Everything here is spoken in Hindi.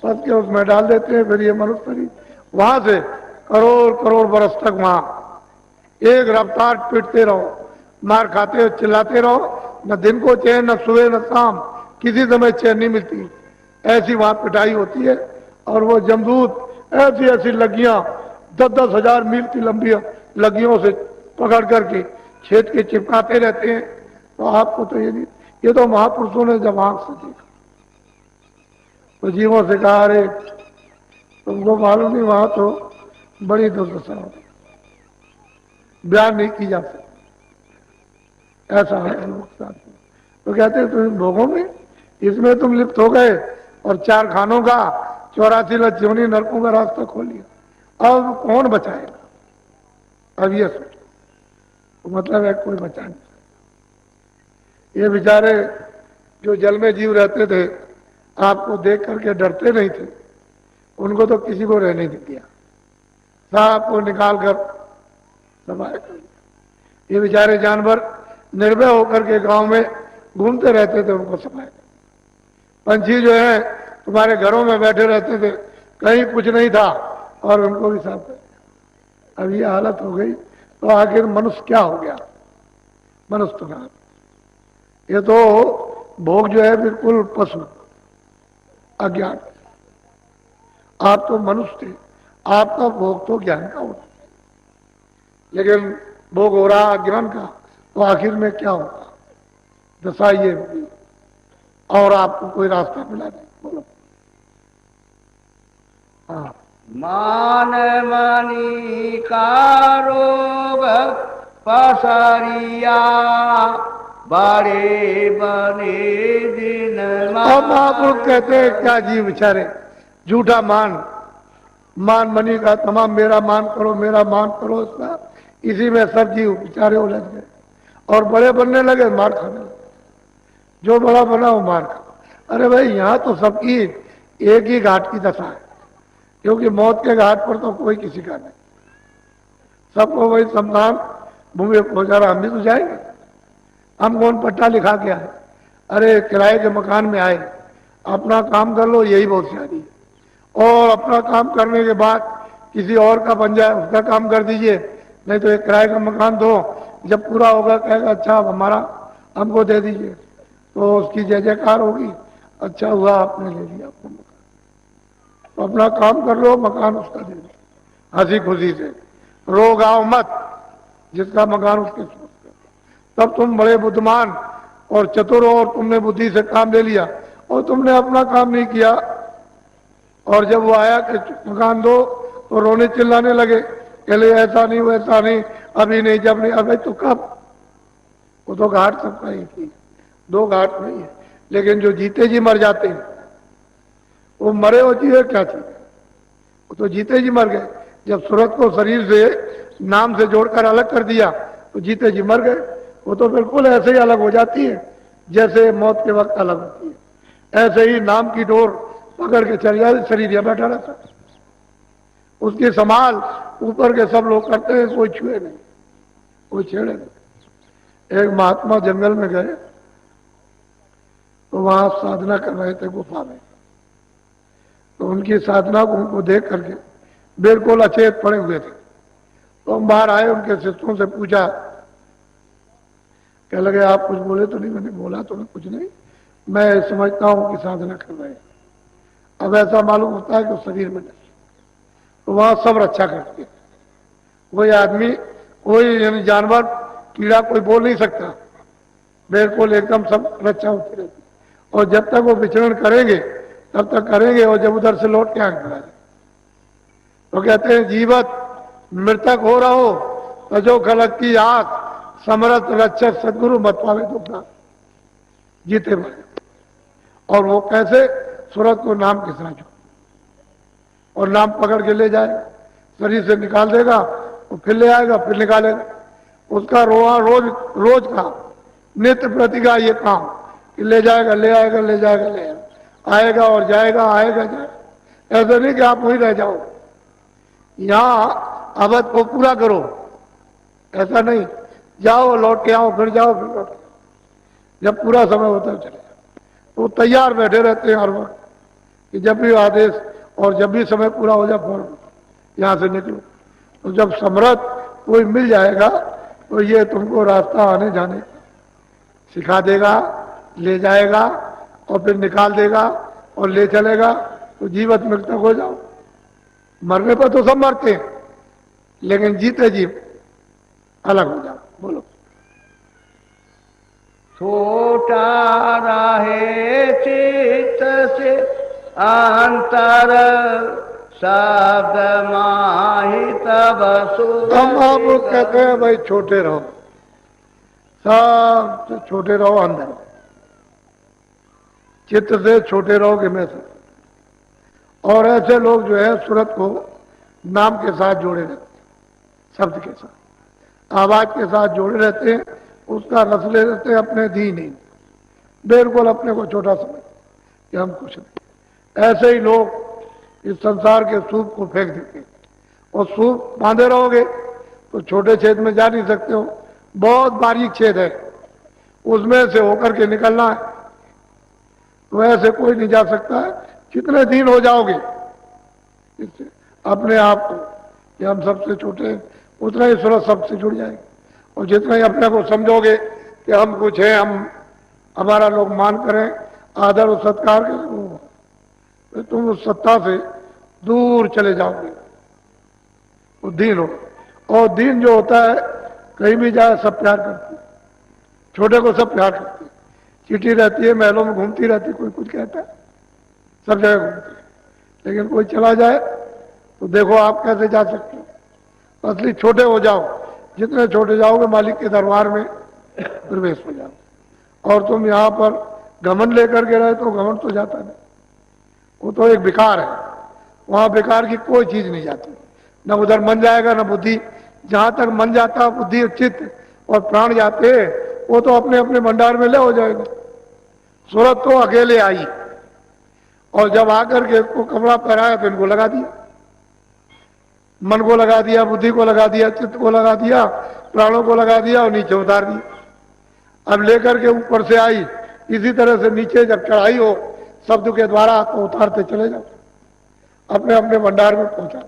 फंस के उसमें डाल देते हैं। फिर ये मनुष्य शरीर वहां से करोड़ करोड़ बरस तक वहां एक रफ्तार पीटते रहो, मार खाते हो, चिल्लाते रहो, न दिन को चैन, न सुबह न शाम, किसी समय चैन नहीं मिलती। ऐसी वहां पिटाई होती है। और वो जमदूत ऐसी ऐसी लगियां 10-10 हजार मील की लंबी लगियों से पकड़ करके छेद के चिपकाते रहते हैं। तो आपको तो ये नहीं, ये तो महापुरुषों ने जब आंख से देखा तो जीवों से कहा, अरे तुमको मालूम नहीं, वहां तो बड़ी दुर्दशा होगी, बयान नहीं की जा सकती, ऐसा है लोग साथ में। तो कहते हैं तुम भोगोगे, इसमें तुम लिप्त हो गए और 4 खानों का 84 लक्ष योनि नरकों का रास्ता खोल लिया। अब कौन बचाएगा? अब ये सोचो, तो मतलब है कोई बचा नहीं सकता। ये बेचारे जो जल में जीव रहते थे, आपको देख करके डरते नहीं थे, उनको तो किसी को रहने नहीं दिया, सांप को निकाल कर समाया कर दिया। ये बेचारे जानवर निर्भय होकर के गांव में घूमते रहते थे, उनको समाया। पंछी जो है तुम्हारे घरों में बैठे रहते थे, कहीं कुछ नहीं था और उनको भी साफ कर दिया। अब ये हालत हो गई, तो आखिर मनुष्य क्या हो गया? मनुष्य तो कहा, ये तो भोग जो है बिल्कुल पशु अज्ञान। आप तो मनुष्य थे, आपका भोग तो ज्ञान का होता है, लेकिन भोग हो रहा अज्ञान का, तो आखिर में क्या होगा? दशा ये होगी और आपको कोई रास्ता मिला नहीं। बोलो। हाँ, मान मनी का रोग पसरिया बड़े बने दिन। और महापुरुष कहते हैं क्या जीव बेचारे झूठा मान मनी का तमाम, मेरा मान करो, मेरा मान करो, इसका इसी में सब जीव बेचारे उलझ गए और बड़े बनने लगे, मार खाने लगे। जो बड़ा बना वो मार खा। अरे भाई, यहां तो सबकी एक ही घाट की दशा है, क्योंकि मौत के घाट पर तो कोई किसी का नहीं, सबको वही शमशान भूमि पहुंचा। हम भी तो जाएंगे, हम कौन पट्टा लिखा के आए? अरे किराए के मकान में आए, अपना काम कर लो, यही बहुत सारी है। और अपना काम करने के बाद किसी और का बन जाए, उसका काम कर दीजिए, नहीं तो एक किराए का मकान दो, जब पूरा होगा कहेगा अच्छा हमारा, हमको दे दीजिए, तो उसकी जय जयकार होगी, अच्छा हुआ आपने ले लिया अपना मकान। तो अपना काम कर लो, मकान उसका दे दो, हंसी खुशी से, रो गाओ मत, जिसका मकान उसके सोच। तब तुम बड़े बुद्धिमान और चतुर हो, और तुमने बुद्धि से काम ले लिया और तुमने अपना काम नहीं किया। और जब वो आया कि मकान दो, तो रोने चिल्लाने लगे, कहले ऐसा नहीं वैसा नहीं, अभी नहीं, जब नहीं। अबे तो कब? वो तो घाट सबका एक ही, दो घाट नहीं है। लेकिन जो जीते जी मर जाते हैं, वो मरे हो जिए क्या चीज? वो तो जीते जी मर गए। जब सूरत को शरीर से नाम से जोड़कर अलग कर दिया, तो जीते जी मर गए। वो तो बिल्कुल ऐसे ही अलग हो जाती है जैसे मौत के वक्त अलग होती है। ऐसे ही नाम की डोर पकड़ के चल जाए, शरीर यहां बैठा रहता, उसकी संभाल ऊपर के सब लोग करते हैं, कोई छुए नहीं, कोई छेड़े नहीं। एक महात्मा जंगल में गए, तो वहां साधना कर रहे थे गुफा में। तो उनकी साधना को उनको देख करके बिल्कुल अचेत पड़े हुए थे। तो हम बाहर आए, उनके शिष्यों से पूछा, कह लगे आप कुछ बोले तो नहीं? मैंने बोला तो मैं कुछ नहीं, मैं समझता हूं कि साधना कर रहे हैं। अब ऐसा मालूम होता है कि शरीर में नहीं, तो वहां सब रक्षा करते हैं। कोई आदमी, कोई यानी जानवर, कीड़ा कोई बोल नहीं सकता, बिल्कुल एकदम सब रक्षा होती रहती। और जब तक वो विचरण करेंगे तब तक करेंगे, और जब उधर से लौट के आगे बढ़ा, तो कहते हैं जीवत मृतक हो रहो, तजो खलक की आंख, समरथ रक्षक सदगुरु मत पावे दुखना। जीते मरे। और वो कैसे? सूरत को नाम के साथ, और नाम पकड़ के ले जाएगा, शरीर से निकाल देगा, वो फिर ले आएगा, फिर निकालेगा। उसका रोज का नित्य प्रति का ये काम कि ले जाएगा, ले आएगा, ले जाएगा, ले आएगा, आएगा और जाएगा, आएगा जाएगा। ऐसा नहीं कि आप वहीं रह जाओ, यहां अवध को पूरा करो, ऐसा नहीं, जाओ लौट के आओ, फिर जाओ, फिर लौट के आओ। जब पूरा समय होता है चले जाओ। तो तैयार बैठे रहते हैं हर वक्त, कि जब भी आदेश और जब भी समय पूरा हो जाए फौरन यहाँ से निकलो। तो जब समर्थ कोई मिल जाएगा तो ये तुमको रास्ता आने जाने सिखा देगा, ले जाएगा और फिर निकाल देगा और ले चलेगा, तो जीवित मृतक हो जाओ। मरने पर तो सब मरते हैं, लेकिन जीते जी अलग हो जाओ। बोलो। छोटा रहे चित्त से अंतर, शब्द माही तब हम आप कहते हैं भाई छोटे रहो, सब छोटे रहो, अंदर चित्त से छोटे रहोगे में से। और ऐसे लोग जो है सूरत को नाम के साथ जोड़े रहते हैं, शब्द के साथ, आवाज के साथ जोड़े रहते हैं, उसका रस ले रहते हैं, अपने दी नहीं, बिल्कुल अपने को छोटा समझ कि हम कुछ नहीं। ऐसे ही लोग इस संसार के सूप को फेंक देते हैं, और सूप बांधे रहोगे तो छोटे छेद में जा नहीं सकते हो, बहुत बारीक छेद है, उसमें से होकर के निकलना है। तो ऐसे कोई नहीं जा सकता है। कितने दिन हो जाओगे इससे अपने आप को कि हम सबसे छोटे हैं, उतना ही सूरत सबसे जुड़ जाएगी। और जितना ही अपने को समझोगे कि हम कुछ हैं, हम हमारा लोग मान करें, आदर और सत्कार करें, तो तुम उस सत्ता से दूर चले जाओगे। वो दीन हो, और दीन जो होता है कहीं भी जाए सब प्यार करते हैं, छोटे को सब प्यार करते हैं। चिट्ठी रहती है, महलों में घूमती रहती है, कोई कुछ कहता है, सब जगह घूमती है, लेकिन कोई चला जाए तो देखो आप कैसे जा सकते हो। असली छोटे हो जाओ, जितने छोटे जाओगे मालिक के दरबार में प्रवेश हो जाओ। और तुम यहाँ पर घमंड लेकर के रहे तो घमंड तो जाता नहीं, वो तो एक विकार है, वहां विकार की कोई चीज नहीं जाती, न उधर मन जाएगा न बुद्धि। जहां तक मन जाता बुद्धि चित्त और प्राण जाते वो तो अपने अपने भंडार में ले हो जाएगा। सूरत तो अकेले आई, और जब आकर के इसको कपड़ा पहनाया तो इनको लगा दिया, मन को लगा दिया, बुद्धि को लगा दिया, चित्त को लगा दिया, प्राणों को लगा दिया और नीचे उतार दिया। अब लेकर के ऊपर से आई, इसी तरह से नीचे जब चढ़ाई हो शब्द के द्वारा तो उतारते चले जाओ, अपने अपने भंडार में पहुंचा।